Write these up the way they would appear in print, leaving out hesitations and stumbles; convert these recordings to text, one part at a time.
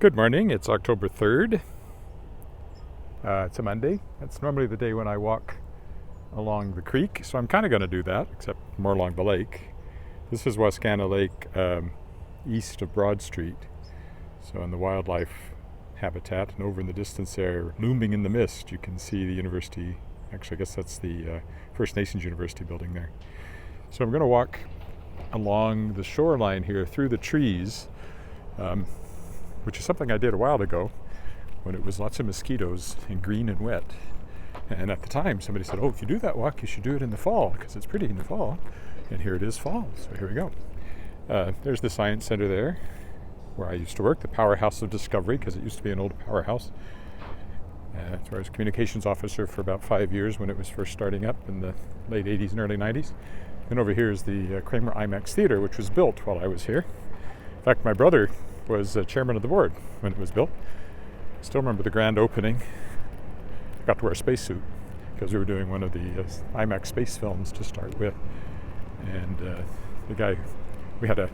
Good morning, it's October 3rd. It's a Monday. That's normally the day when I walk along the creek, so I'm kind of going to do that, except more along the lake. This is Wascana Lake, east of Broad Street. So in the wildlife habitat, and over in the distance there, looming in the mist, you can see the university. Actually, I guess that's the First Nations University building there. So I'm going to walk along the shoreline here through the trees, which is something I did a while ago when it was lots of mosquitoes and green and wet. And at the time somebody said, if you do that walk, you should do it in the fall because it's pretty in the fall. And here it is fall, so here we go. There's the Science Centre there where I used to work, the powerhouse of discovery, because it used to be an old powerhouse. So I was communications officer for about 5 years when it was first starting up in the late 80s and early 90s. And over here is the Kramer Imax theater, which was built while I was here. In fact, my brother was chairman of the board when it was built. I still remember the grand opening. I got to wear a spacesuit because we were doing one of the IMAX space films to start with. And the guy, we had the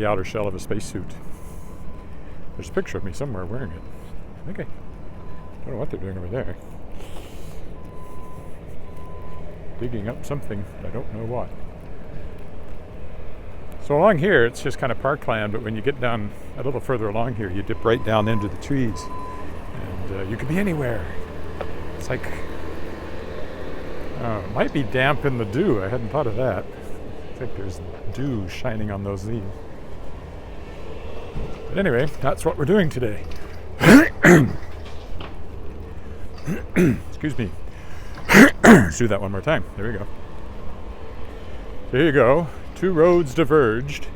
outer shell of a spacesuit. There's a picture of me somewhere wearing it. I don't know what they're doing over there. Digging up something, but I don't know what. So along here, it's just kind of parkland, but when you get down a little further along here, you dip right down into the trees. And you could be anywhere. It's like, it might be damp in the dew. I hadn't thought of that. I think there's dew shining on those leaves. But anyway, that's what we're doing today. Excuse me. Let's do that one more time. There we go. There you go. Two roads diverged,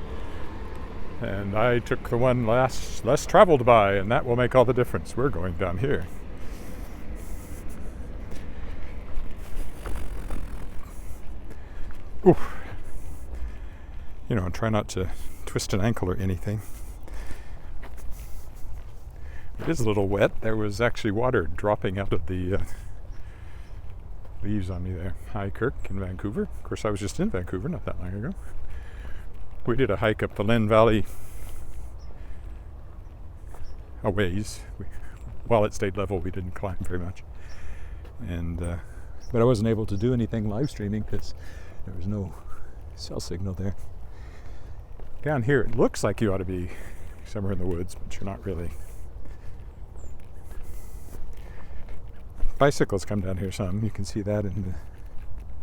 and I took the one less traveled by, and that will make all the difference. We're going down here. Ooh. And try not to twist an ankle or anything. It is a little wet. There was actually water dropping out of the leaves on me there. Hi, Kirk in Vancouver. Of course, I was just in Vancouver not that long ago. We did a hike up the Lynn Valley a ways. While it stayed level, we didn't climb very much. But I wasn't able to do anything live streaming because there was no cell signal there. Down here, it looks like you ought to be somewhere in the woods, but you're not really. Bicycles come down here some. You can see that in the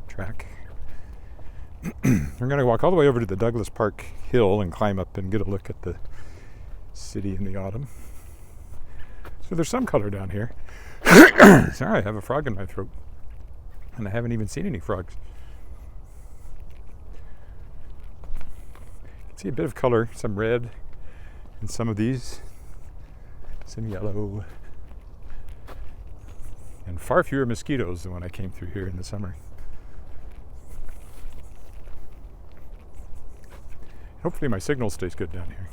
track. We're going to walk all the way over to the Douglas Park Hill and climb up and get a look at the city in the autumn. So there's some color down here. Sorry, I have a frog in my throat. And I haven't even seen any frogs. You can see a bit of color, some red in some of these, some yellow. And far fewer mosquitoes than when I came through here in the summer. Hopefully my signal stays good down here.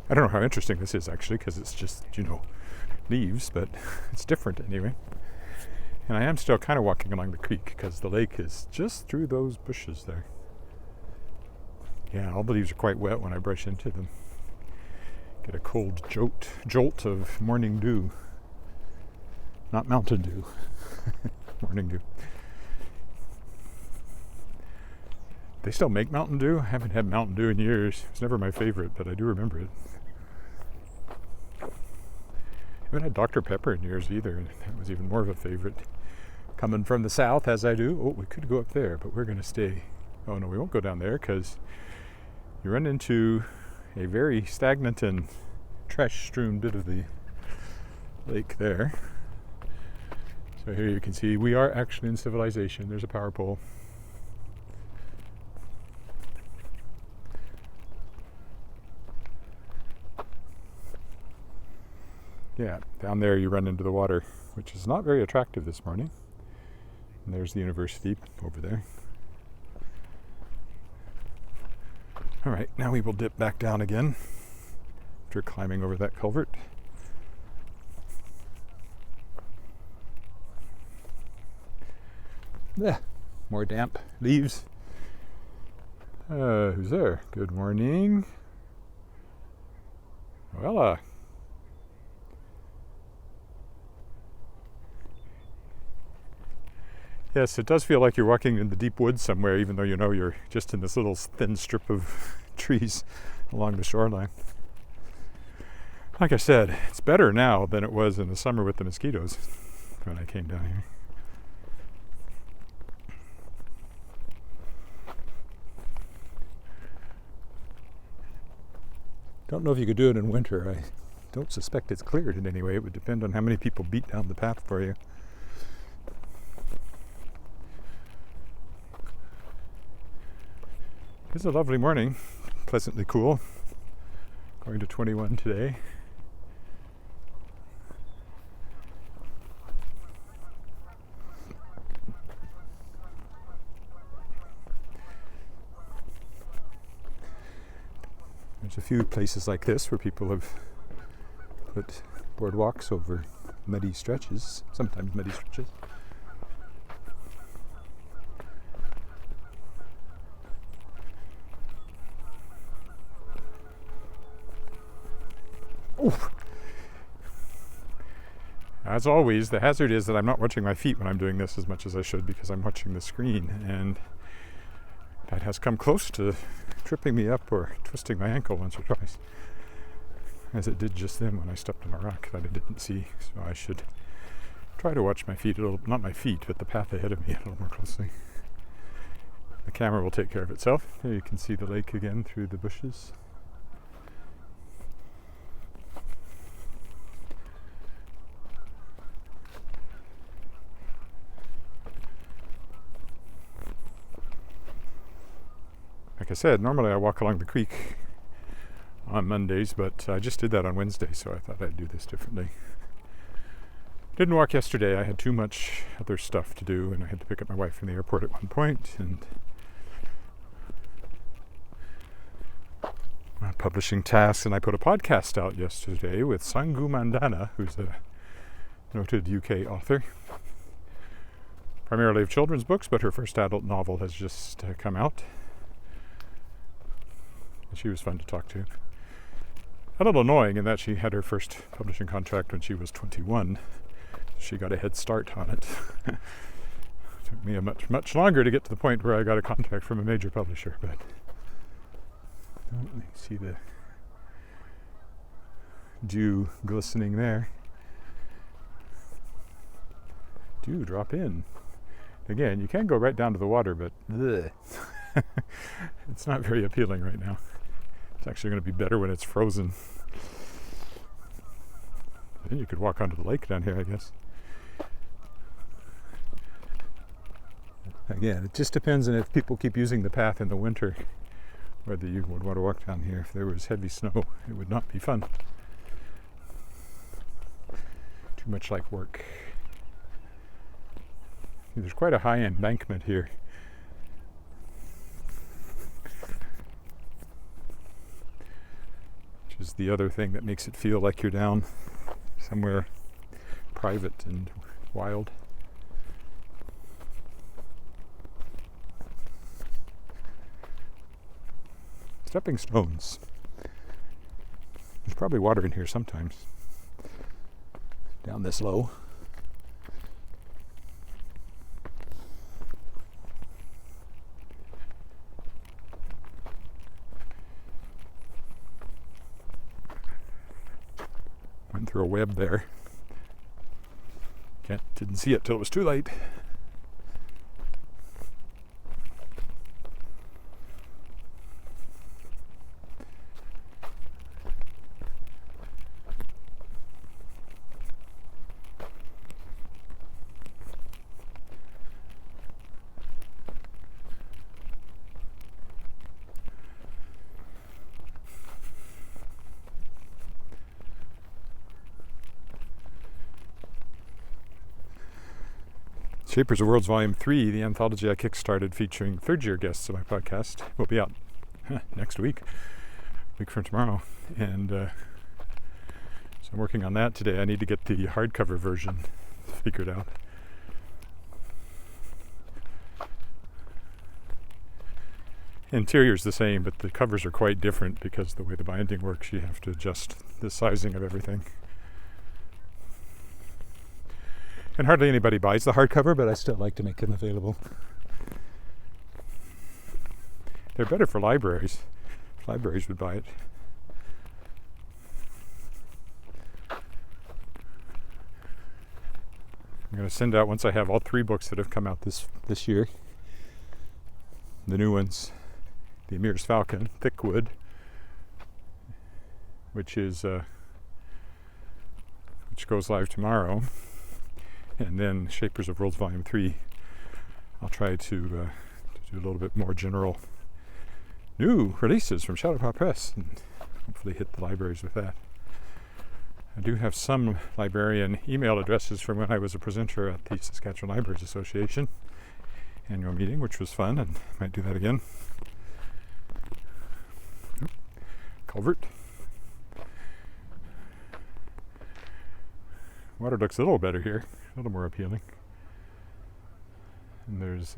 I don't know how interesting this is actually, because it's just, leaves, but it's different anyway. And I am still kind of walking along the creek because the lake is just through those bushes there. Yeah, all the leaves are quite wet when I brush into them. Get a cold jolt of morning dew. Not Mountain Dew. Morning dew. They still make Mountain Dew? I haven't had Mountain Dew in years. It's never my favorite, but I do remember it. I haven't had Dr. Pepper in years either. That was even more of a favorite. Coming from the south, as I do. We could go up there, but we're going to stay. Oh no, we won't go down there because you run into a very stagnant and trash-strewn bit of the lake there. So here you can see we are actually in civilization. There's a power pole. Yeah, down there you run into the water, which is not very attractive this morning. And there's the university over there. All right, now we will dip back down again after climbing over that culvert. Yeah, more damp leaves. Who's there? Good morning. Well, yes, it does feel like you're walking in the deep woods somewhere, even though you know you're just in this little thin strip of trees along the shoreline. Like I said, it's better now than it was in the summer with the mosquitoes when I came down here. Don't know if you could do it in winter. I don't suspect it's cleared in any way. It would depend on how many people beat down the path for you. It's a lovely morning, pleasantly cool. Going to 21 today. There's a few places like this where people have put boardwalks over muddy stretches, sometimes muddy stretches. Oof. As always, the hazard is that I'm not watching my feet when I'm doing this as much as I should because I'm watching the screen, and that has come close to tripping me up or twisting my ankle once or twice, as it did just then when I stepped on a rock that I didn't see. So I should try to watch my feet a little, not my feet, but the path ahead of me a little more closely. The camera will take care of itself. Here you can see the lake again through the bushes. Like I said, normally I walk along the creek on Mondays, but I just did that on Wednesday, so I thought I'd do this differently. Didn't walk yesterday. I had too much other stuff to do, and I had to pick up my wife from the airport at one point, and publishing tasks, and I put a podcast out yesterday with Sangu Mandana, who's a noted UK author, primarily of children's books, but her first adult novel has just come out. She was fun to talk to. A little annoying in that she had her first publishing contract when she was 21. She got a head start on it. Took me much longer to get to the point where I got a contract from a major publisher, but let me see the dew glistening there. Dew drop in. Again, you can go right down to the water, but it's not very appealing right now. It's actually going to be better when it's frozen. Then you could walk onto the lake down here, I guess. Again, it just depends on if people keep using the path in the winter, whether you would want to walk down here. If there was heavy snow, it would not be fun. Too much like work. There's quite a high embankment here. Which is the other thing that makes it feel like you're down somewhere private and wild. Stepping stones. There's probably water in here sometimes. Down this low. Went through a web there. Didn't see it till it was too late. Shapers of Worlds Volume 3, the anthology I kickstarted featuring third-year guests of my podcast, will be out next week, a week from tomorrow. And so I'm working on that today. I need to get the hardcover version figured out. Interior's the same, but the covers are quite different because the way the binding works, you have to adjust the sizing of everything. And hardly anybody buys the hardcover, but I still like to make them available. They're better for libraries. Libraries would buy it. I'm going to send out, once I have all 3 books that have come out this year, the new ones, the Emir's Falcon, Thickwood, which goes live tomorrow, and then Shapers of Worlds Volume 3. I'll try to do a little bit more general new releases from Shadowpaw Press, and hopefully hit the libraries with that. I do have some librarian email addresses from when I was a presenter at the Saskatchewan Libraries Association annual meeting, which was fun, and might do that again. Culvert. Water looks a little better here, a little more appealing. And there's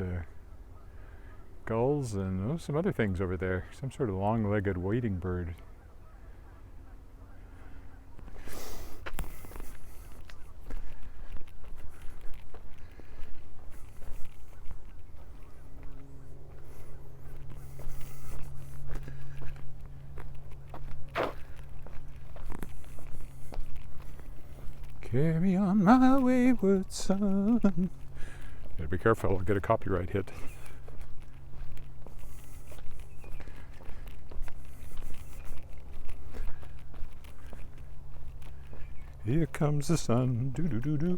gulls and some other things over there. Some sort of long-legged wading bird. Carry on my wayward son. Gotta be careful, I'll get a copyright hit. Here comes the sun, doo-doo-doo-doo.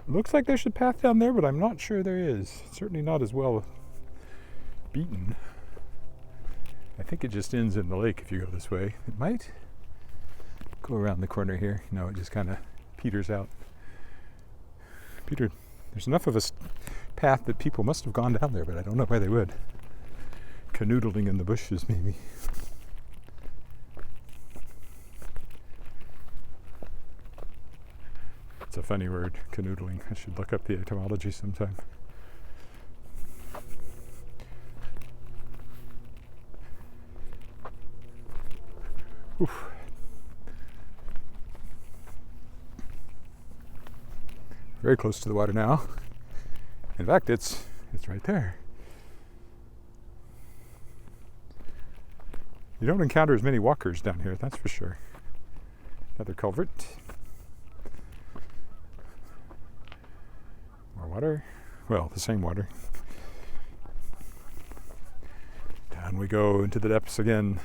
Looks like there's a path down there, but I'm not sure there is. Certainly not as well beaten. I think it just ends in the lake if you go this way. It might go around the corner here. No, it just kind of peters out. There's enough of a path that people must have gone down there, but I don't know why they would. Canoodling in the bushes, maybe. It's a funny word, canoodling. I should look up the etymology sometime. Oof. Very close to the water now. In fact, it's right there. You don't encounter as many walkers down here, that's for sure. Another culvert. More water. Well, the same water. Down we go into the depths again.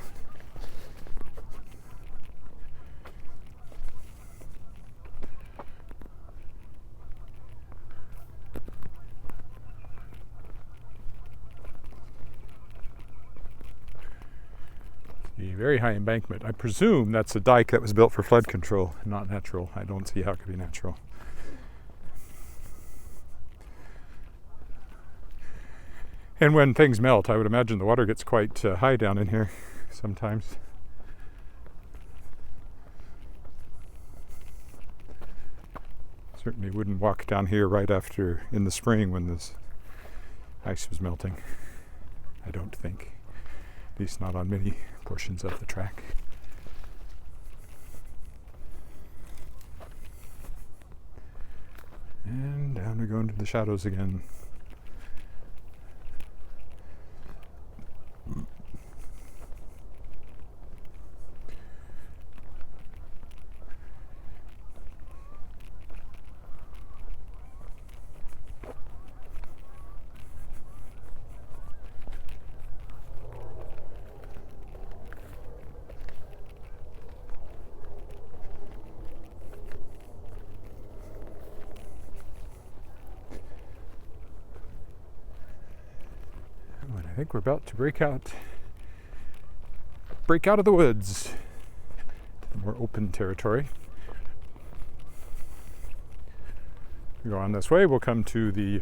Very high embankment. I presume that's a dike that was built for flood control, not natural. I don't see how it could be natural. And when things melt, I would imagine the water gets quite high down in here sometimes. Certainly wouldn't walk down here right after in the spring when this ice was melting. I don't think. At least not on many portions of the track. And down we go into the shadows again. I think we're about to break out of the woods to more open territory. We go on this way, we'll come to the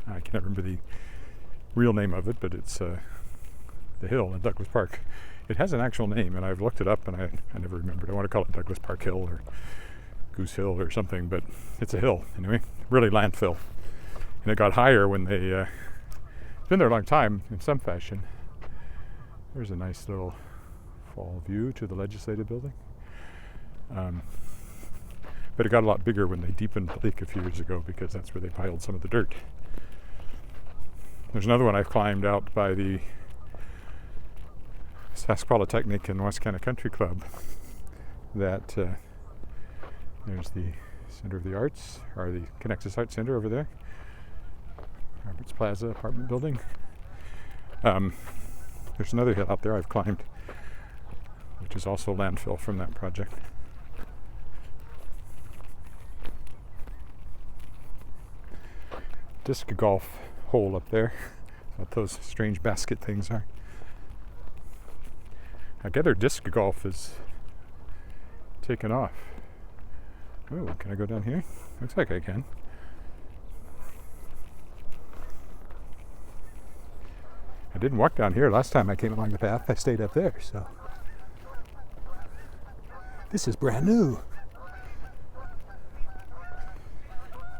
I can't remember the real name of it, but it's the hill in Douglas Park. It has an actual name, and I've looked it up, and I never remembered. I want to call it Douglas Park Hill or Goose Hill or something, but it's a hill anyway. Really landfill. And it got higher when they, it's been there a long time in some fashion. There's a nice little fall view to the legislative building. But it got a lot bigger when they deepened the lake a few years ago, because that's where they piled some of the dirt. There's another one I've climbed out by the Sask Polytechnic and Wascana Country Club. That there's the Center of the Arts, or the Nexus Art Center over there. Roberts Plaza apartment building. There's another hill out there I've climbed, which is also landfill from that project. Disc golf hole up there. What those strange basket things are. I gather disc golf is taken off. Oh, can I go down here? Looks like I can. I didn't walk down here last time I came along the path. I stayed up there, so. This is brand new.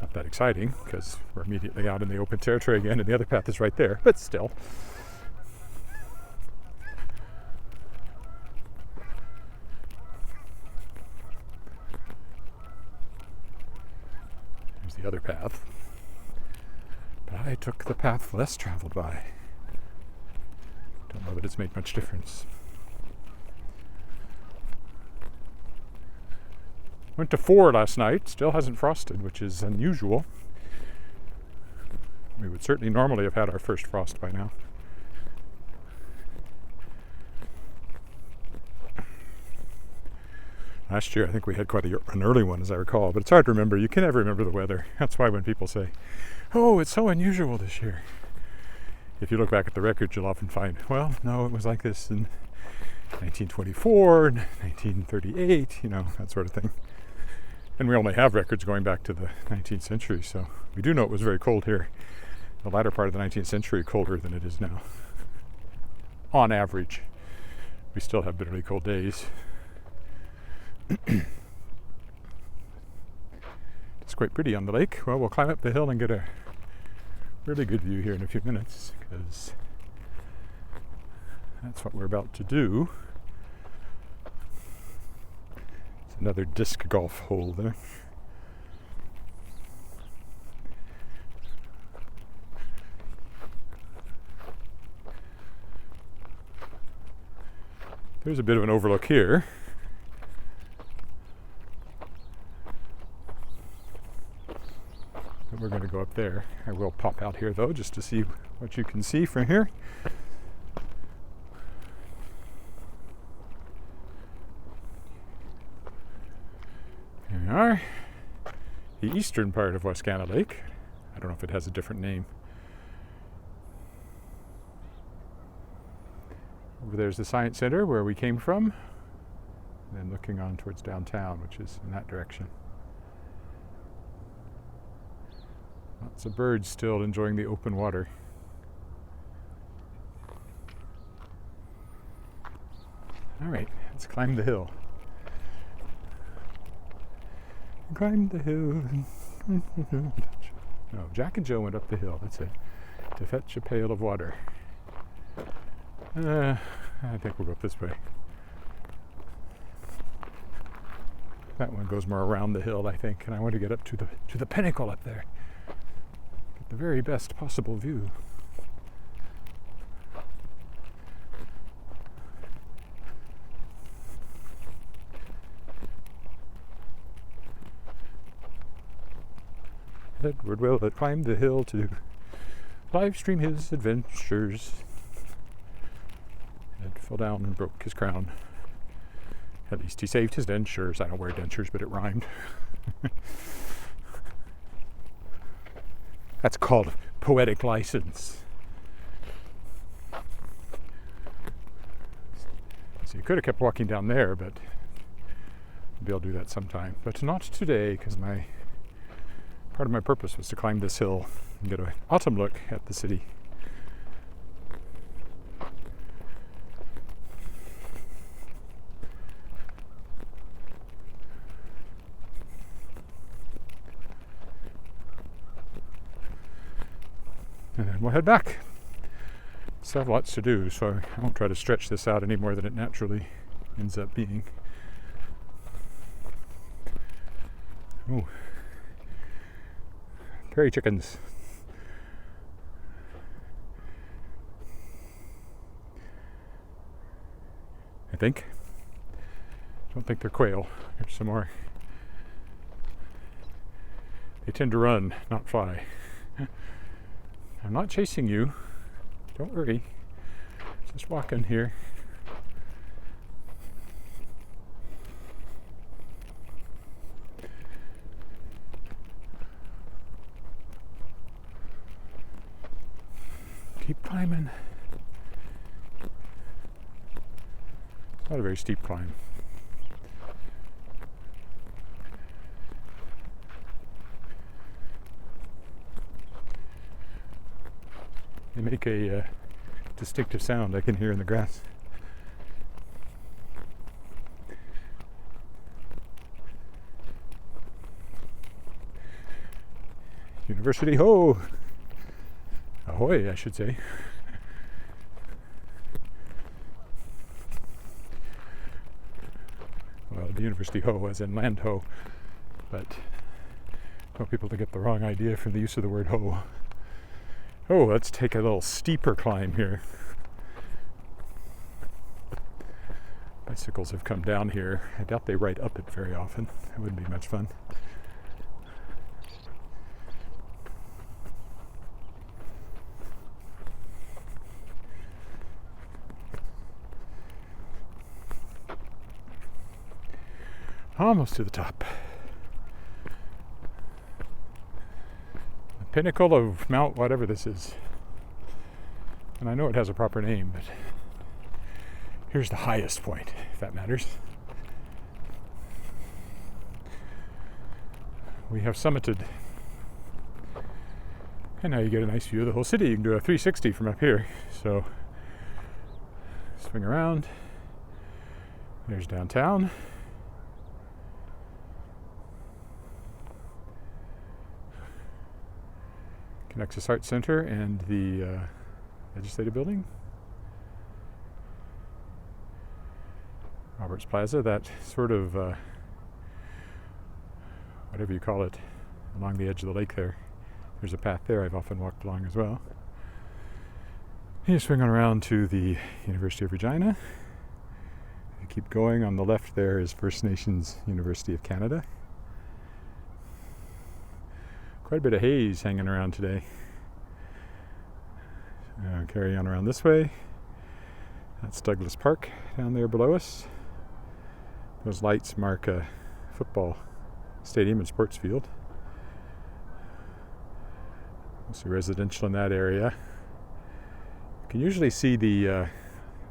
Not that exciting, because we're immediately out in the open territory again, and the other path is right there, but still. There's the other path. But I took the path less traveled by. Don't know that it's made much difference. Went to 4 last night, still hasn't frosted, which is unusual. We would certainly normally have had our first frost by now. Last year I think we had quite an early one, as I recall, but it's hard to remember. You can never remember the weather. That's why when people say, oh, it's so unusual this year, if you look back at the records, you'll often find, well, no, it was like this in 1924, 1938, that sort of thing. And we only have records going back to the 19th century, so we do know it was very cold here. The latter part of the 19th century, colder than it is now. On average, we still have bitterly cold days. It's quite pretty on the lake. Well, we'll climb up the hill and get a really good view here in a few minutes, because that's what we're about to do. Another disc golf hole there. There's a bit of an overlook here. But we're going to go up there. I will pop out here though, just to see what you can see from here. Here we are. The eastern part of Wascana Lake. I don't know if it has a different name. Over there's the Science Centre where we came from. And then looking on towards downtown, which is in that direction. Lots of birds still enjoying the open water. All right, let's climb the hill. Climb the hill. No, Jack and Joe went up the hill, that's it, to fetch a pail of water. I think we'll go up this way. That one goes more around the hill, I think, and I want to get up to the pinnacle up there. Get the very best possible view. Edward Willett climbed the hill to live stream his adventures. Ed fell down and broke his crown. At least he saved his dentures. I don't wear dentures, but it rhymed. That's called poetic license. So you could have kept walking down there, but maybe I'll do that sometime. But not today, because part of my purpose was to climb this hill and get an autumn look at the city. And then we'll head back. Still have lots to do, so I won't try to stretch this out any more than it naturally ends up being. Oh, prairie chickens. I think. Don't think they're quail. Here's some more. They tend to run, not fly. I'm not chasing you. Don't worry. Just walking here. Keep climbing. It's not a very steep climb. They make a distinctive sound I can hear in the grass. University ho! Ahoy, I should say. Well, the University ho as in land ho, but I want people to get the wrong idea from the use of the word ho. Oh, let's take a little steeper climb here. Bicycles have come down here. I doubt they ride up it very often. It wouldn't be much fun. Almost to the top. The pinnacle of Mount whatever this is. And I know it has a proper name, but here's the highest point, if that matters. We have summited. And now you get a nice view of the whole city. You can do a 360 from up here. So, swing around. There's downtown. Nexus Art Center and the Legislative Building. Roberts Plaza, that sort of, whatever you call it, along the edge of the lake there. There's a path there I've often walked along as well. You swing on around to the University of Regina. You keep going. On the left there is First Nations University of Canada. Quite a bit of haze hanging around today. Carry on around this way. That's Douglas Park down there below us. Those lights mark a football stadium and sports field. Mostly residential in that area. You can usually see the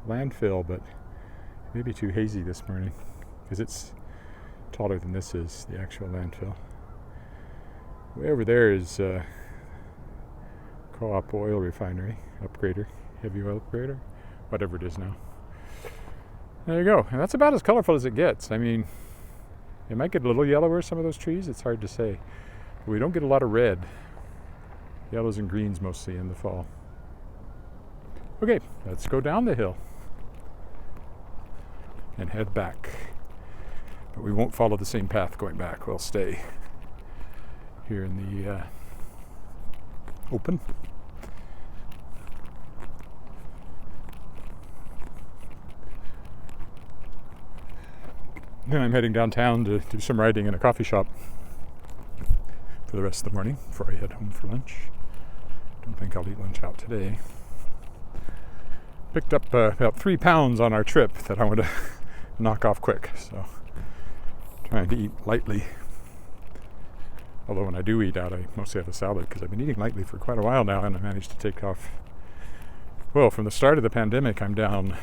landfill, but it may be too hazy this morning because it's taller than this is, the actual landfill. Way over there is Co-op oil refinery, upgrader, heavy oil upgrader, whatever it is now. There you go. And that's about as colorful as it gets. I mean, it might get a little yellower, some of those trees. It's hard to say. But we don't get a lot of red. Yellows and greens mostly in the fall. Okay, let's go down the hill and head back. But we won't follow the same path going back. We'll stay here in the open. Then I'm heading downtown to do some writing in a coffee shop for the rest of the morning before I head home for lunch. Don't think I'll eat lunch out today. Picked up about 3 pounds on our trip that I want to knock off quick, so trying to eat lightly. Although when I do eat out, I mostly have a salad because I've been eating lightly for quite a while now, and I managed to take off. Well, from the start of the pandemic, I'm down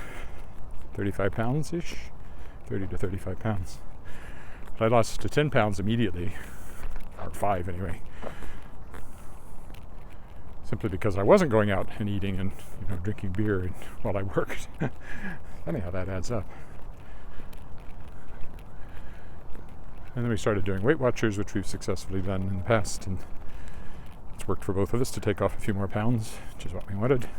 35 pounds-ish, 30 to 35 pounds. But I lost to 10 pounds immediately, or 5 anyway, simply because I wasn't going out and eating and drinking beer while I worked. Funny how that adds up. And then we started doing Weight Watchers, which we've successfully done in the past, and It's worked for both of us to take off a few more pounds, which is what we wanted.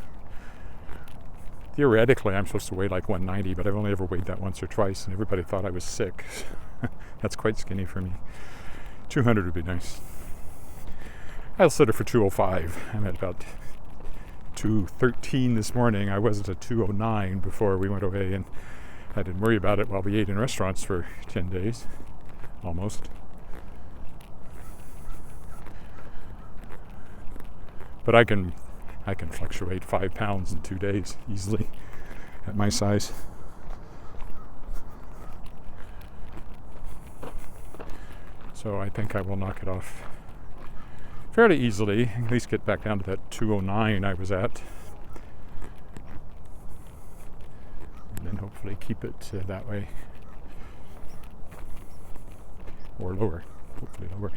Theoretically, I'm supposed to weigh like 190, but I've only ever weighed that once or twice, and everybody thought I was sick. That's quite skinny for me. 200 would be nice. I'll set it for 205. I'm at about 213 this morning. I was at 209 before we went away, and I didn't worry about it while we ate in restaurants for 10 days, almost. But I can fluctuate 5 pounds in 2 days easily at my size. So I think I will knock it off fairly easily, at least get back down to that 209 I was at. And then hopefully keep it that way. Or lower, hopefully lower.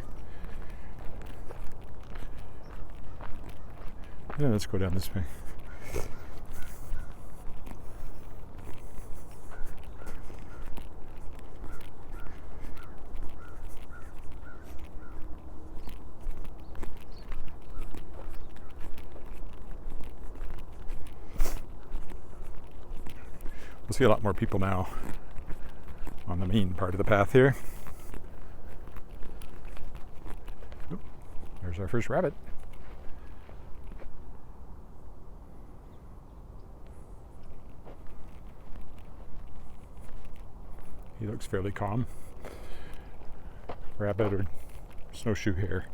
Yeah, let's go down this way. We'll see a lot more people now on the main part of the path here. Oop, there's our first rabbit. He looks fairly calm. Rabbit or snowshoe hare.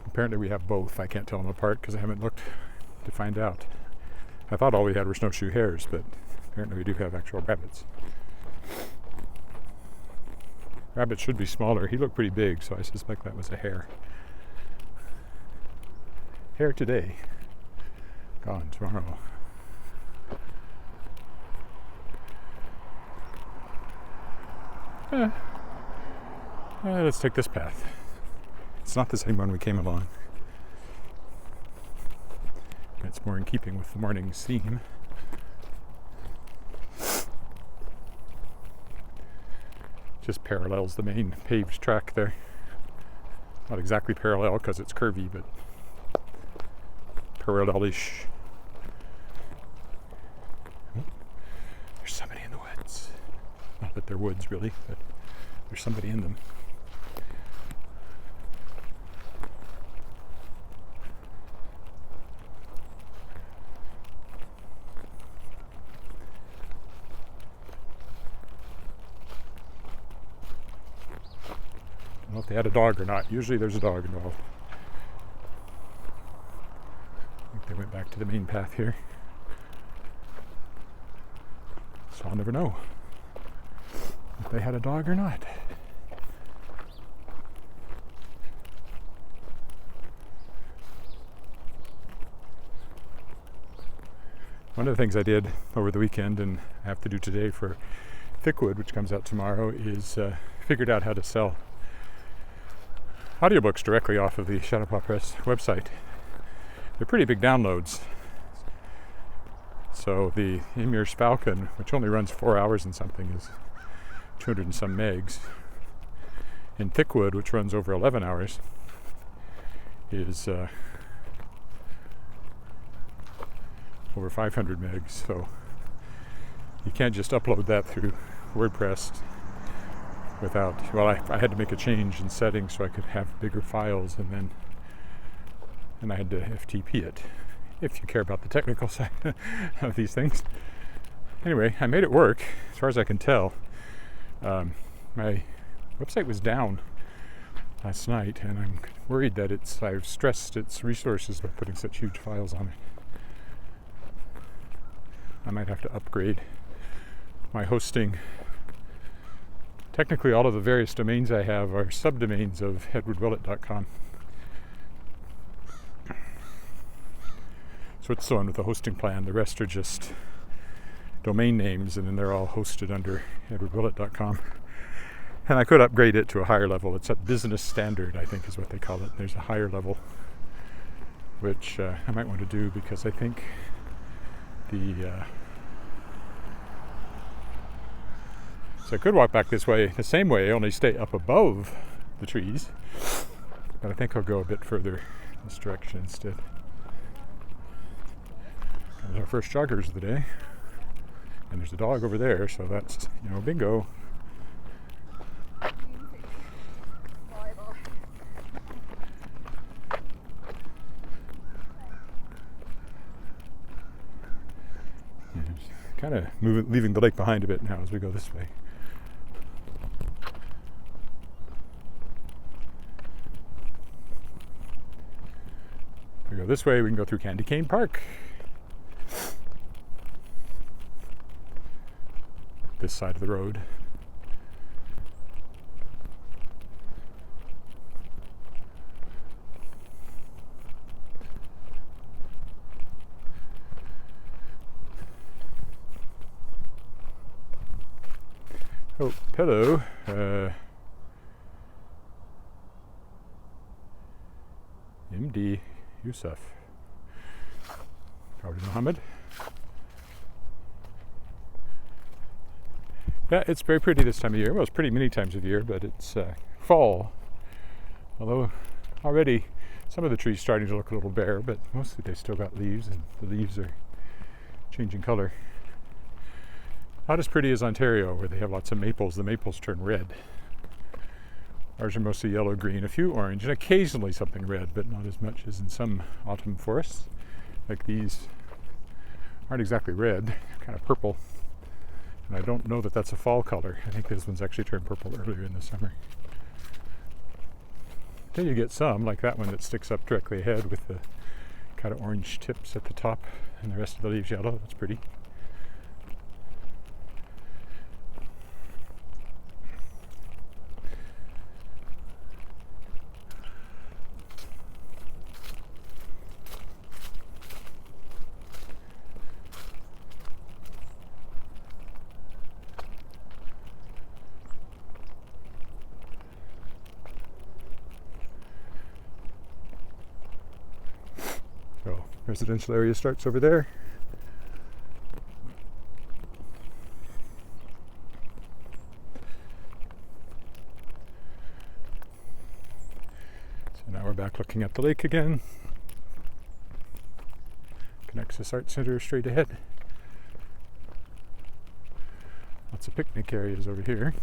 Apparently we have both. I can't tell them apart because I haven't looked to find out. I thought all we had were snowshoe hares, but apparently we do have actual rabbits. Rabbit should be smaller. He looked pretty big, so I suspect that was a hare. Hare today, gone tomorrow. Let's take this path. It's not the same one we came along. It's more in keeping with the morning's theme. Just parallels the main paved track there. Not exactly parallel because it's curvy, but parallel-ish. There's somebody in the woods. Not that they're woods really, but there's somebody in them. I don't know if they had a dog or not. Usually there's a dog involved. I think they went back to the main path here. So I'll never know if they had a dog or not. One of the things I did over the weekend and I have to do today for Thickwood, which comes out tomorrow, is figured out how to sell audiobooks directly off of the Shadowpaw Press website. They're pretty big downloads. So the Emir's Falcon, which only runs 4 hours and something, is 200 and some megs. And Thickwood, which runs over 11 hours, is over 500 megs. So you can't just upload that through WordPress without, well, I had to make a change in settings so I could have bigger files, and I had to FTP it, if you care about the technical side of these things. Anyway, I made it work, as far as I can tell. My website was down last night, and I'm worried that I've stressed its resources by putting such huge files on it. I might have to upgrade my hosting. Technically, all of the various domains I have are subdomains of edwardwillett.com. So it's the one with the hosting plan. The rest are just domain names, and then they're all hosted under edwardwillett.com. And I could upgrade it to a higher level. It's at business standard, I think is what they call it. There's a higher level, which I might want to do, because I think so I could walk back this way the same way, only stay up above the trees, But I think I'll go a bit further this direction instead. There's our first joggers of the day. And there's a dog over there, so that's, bingo. Kind of leaving the lake behind a bit now as we go this way. If we go this way, we can go through Candy Cane Park. This side of the road. Oh, hello. MD Yusuf. Probably Muhammad. Yeah, it's very pretty this time of year. Well, it's pretty many times of year, but it's fall. Although already some of the trees starting to look a little bare, but mostly they still got leaves, and the leaves are changing color. Not as pretty as Ontario, where they have lots of maples. The maples turn red. Ours are mostly yellow-green, a few orange, and occasionally something red, but not as much as in some autumn forests. Like these aren't exactly red, they're kind of purple. And I don't know that that's a fall color. I think this one's actually turned purple earlier in the summer. Then you get some, like that one that sticks up directly ahead with the kind of orange tips at the top and the rest of the leaves yellow. That's pretty. Residential area starts over there. So now we're back looking at the lake again. Nexus Art Center straight ahead. Lots of picnic areas over here.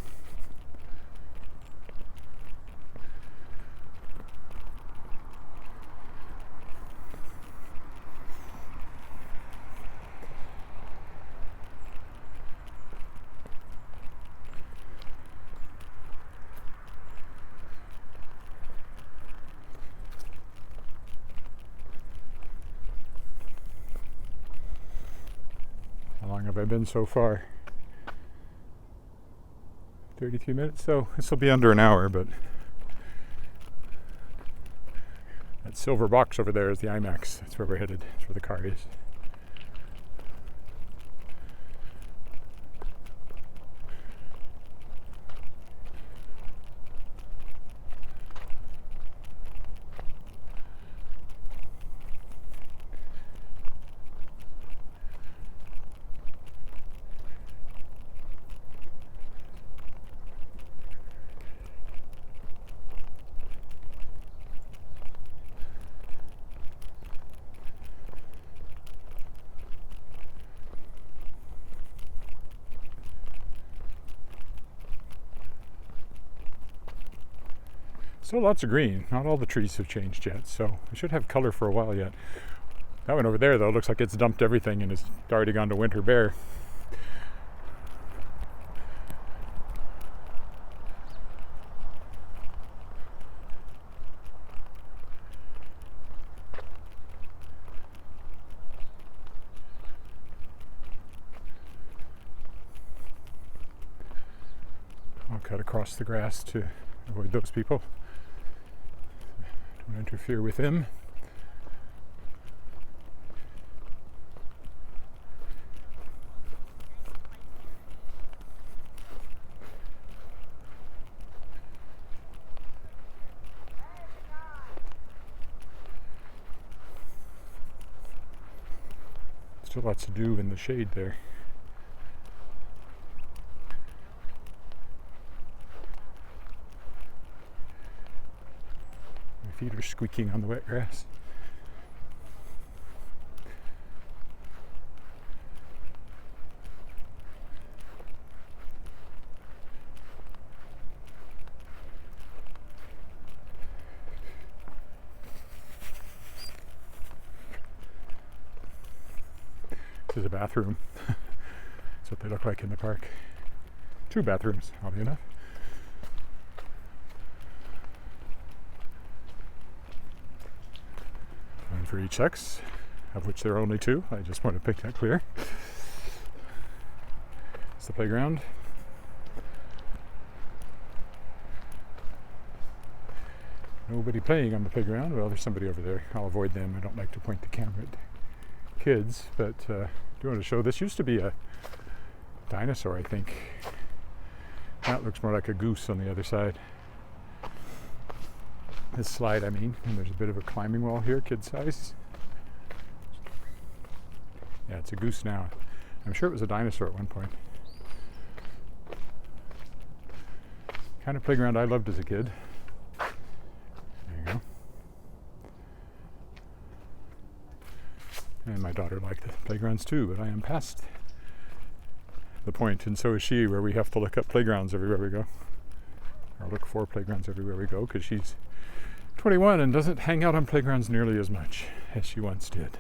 How long have I been so far? 33 minutes, so this will be under an hour, but that silver box over there is the Imax. That's where we're headed. That's where the car is. Still lots of green. Not all the trees have changed yet, so we should have color for a while yet. That one over there, though, looks like it's dumped everything and is already gone to winter bare. I'll cut across the grass to avoid those people. Don't interfere with them. Still lots to do in the shade there. feet are squeaking on the wet grass. This is a bathroom. That's what they look like in the park. 2 bathrooms, oddly enough. One for each sex, of which there are only 2. I just want to make that clear. It's the playground. Nobody playing on the playground. Well, there's somebody over there. I'll avoid them. I don't like to point the camera at kids, but do you want to show? This used to be a dinosaur, I think. That looks more like a goose on the other side. This slide, I mean, and there's a bit of a climbing wall here, kid size. Yeah, it's a goose now. I'm sure it was a dinosaur at one point. Kind of playground I loved as a kid. There you go. And my daughter liked the playgrounds too, but I am past the point, and so is she, where we have to look up playgrounds everywhere we go. Or look for playgrounds everywhere we go, because she's 21 and doesn't hang out on playgrounds nearly as much as she once did.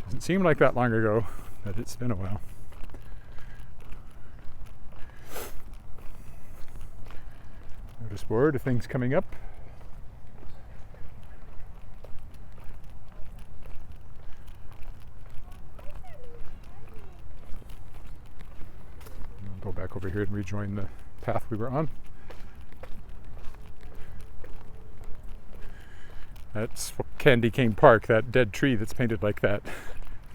Doesn't seem like that long ago, but it's been a while. Notice board of things coming up. I'll go back over here and rejoin the path we were on. That's Candy Cane Park, that dead tree that's painted like that.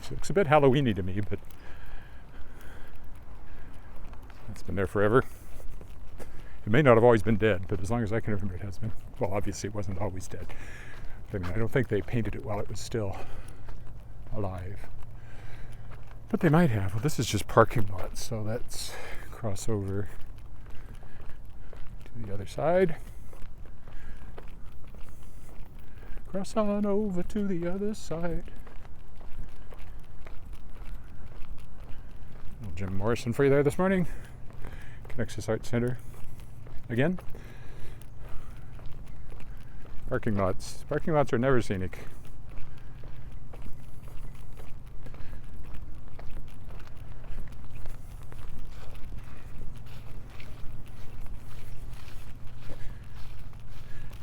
It looks a bit Halloween-y to me, but it's been there forever. It may not have always been dead, but as long as I can remember, it has been. Well, obviously it wasn't always dead. I mean, I don't think they painted it while it was still alive. But they might have. Well, this is just parking lots, so let's cross over to the other side. Cross on over to the other side. Little Jim Morrison for you there this morning. Nexus Art Center. Again. Parking lots. Parking lots are never scenic.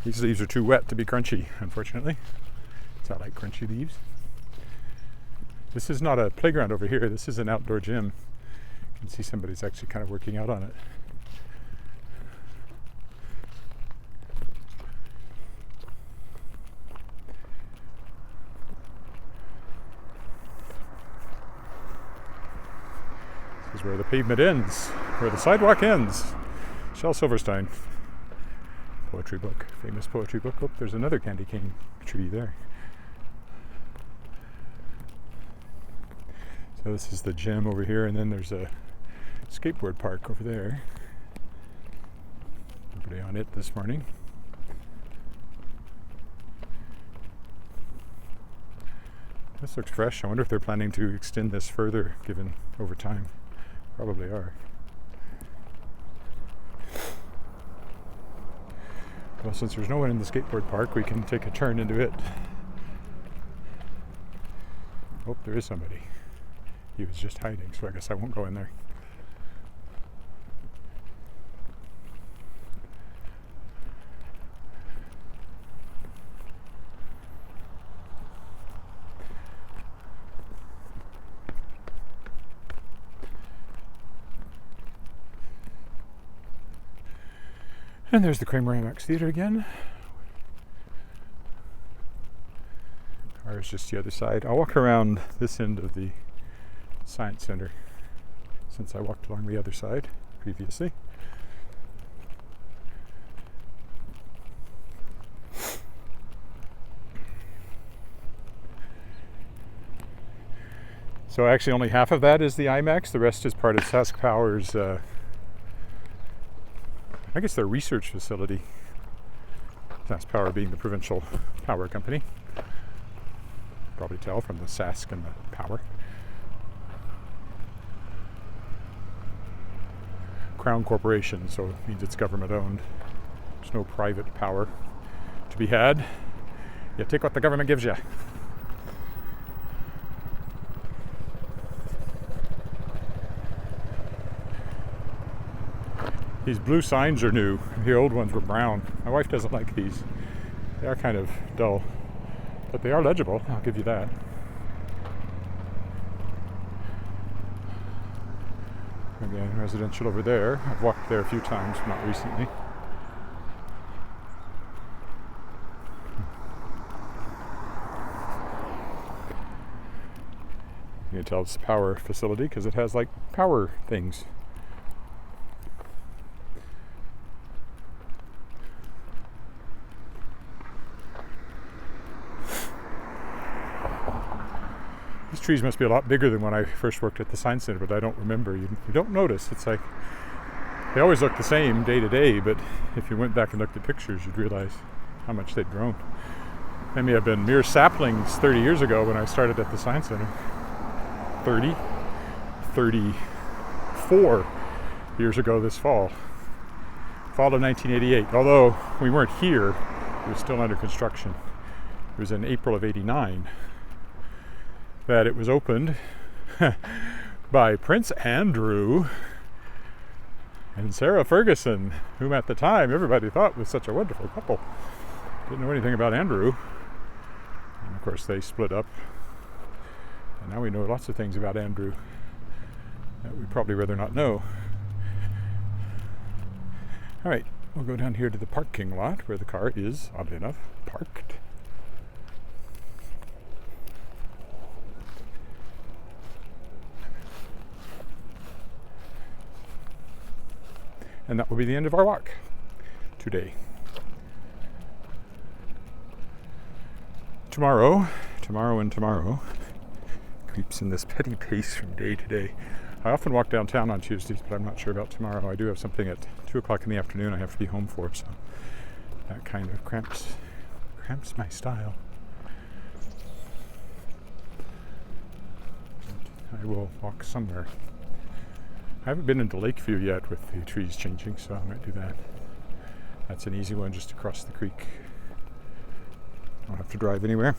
These leaves are too wet to be crunchy, unfortunately. So I like crunchy leaves. This is not a playground over here. This is an outdoor gym. You can see somebody's actually kind of working out on it. This is where the pavement ends, where the sidewalk ends. Shel Silverstein. Poetry book, famous poetry book. Oh, there's another candy cane tree there. So this is the gym over here, and then there's a skateboard park over there. Nobody on it this morning. This looks fresh. I wonder if they're planning to extend this further, given over time. Probably are. Well, since there's no one in the skateboard park, we can take a turn into it. Oh, there is somebody. He was just hiding, so I guess I won't go in there. And there's the Kramer Imax Theater again. Car is just the other side. I'll walk around this end of the Science Center, since I walked along the other side previously. So actually only half of that is the Imax. The rest is part of Sask Power's I guess their research facility. Sask Power being the provincial power company. Probably tell from the Sask and the power. Crown Corporation, so it means it's government owned. There's no private power to be had. You take what the government gives you. These blue signs are new. The old ones were brown. My wife doesn't like these. They are kind of dull, but they are legible, I'll give you that. Again, residential over there. I've walked there a few times, not recently. You can tell it's a power facility because it has like power things. These trees must be a lot bigger than when I first worked at the Science Centre, but I don't remember. You don't notice. It's like they always look the same day to day, but if you went back and looked at pictures, you'd realize how much they'd grown. They may have been mere saplings 30 years ago when I started at the Science Centre. 34 years ago this fall. Fall of 1988. Although we weren't here, it was still under construction. It was in April of 89 that it was opened by Prince Andrew and Sarah Ferguson, whom at the time everybody thought was such a wonderful couple. Didn't know anything about Andrew. And of course they split up. And now we know lots of things about Andrew that we'd probably rather not know. All right, we'll go down here to the parking lot where the car is, oddly enough, parked. And that will be the end of our walk today. Tomorrow creeps in this petty pace from day to day. I often walk downtown on Tuesdays, but I'm not sure about tomorrow. I do have something at 2 o'clock in the afternoon I have to be home for, so that kind of cramps my style. I will walk somewhere. I haven't been into Lakeview yet with the trees changing, so I might do that. That's an easy one just across the creek. Don't have to drive anywhere.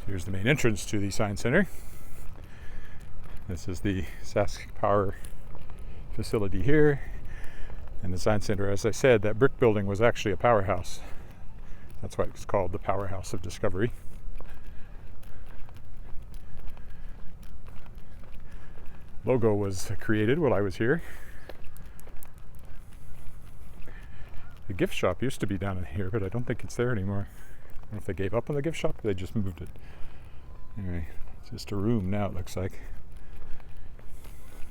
Here's the main entrance to the Science Centre. This is the Sask Power facility here. And the Science Centre, as I said, that brick building was actually a powerhouse. That's why it's called the Powerhouse of Discovery. Logo was created while I was here. The gift shop used to be down in here, but I don't think it's there anymore. I don't know if they gave up on the gift shop or they just moved it. Anyway, it's just a room now, it looks like.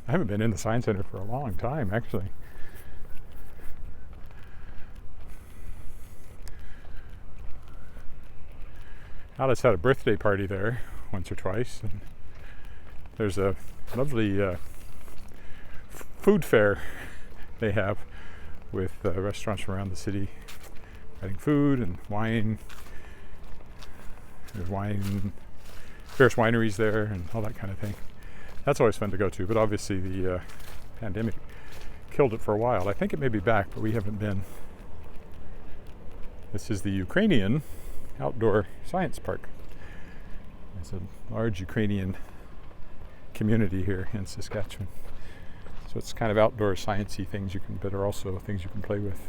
I haven't been in the Science Centre for a long time, actually. Alice had a birthday party there once or twice, and there's a lovely food fair they have with restaurants from around the city providing food and wine. There's various wineries there and all that kind of thing. That's always fun to go to, but obviously the pandemic killed it for a while. I think it may be back, but we haven't been. This is the Ukrainian outdoor science park. There's a large Ukrainian community here in Saskatchewan. So it's kind of outdoor sciencey things but are also things you can play with.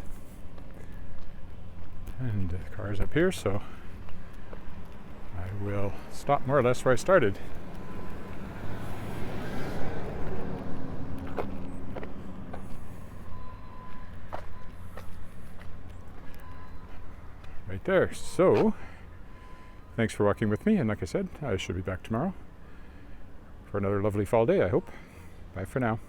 And the car's up here, so I will stop more or less where I started. Right there. So, thanks for walking with me, and like I said, I should be back tomorrow for another lovely fall day, I hope. Bye for now.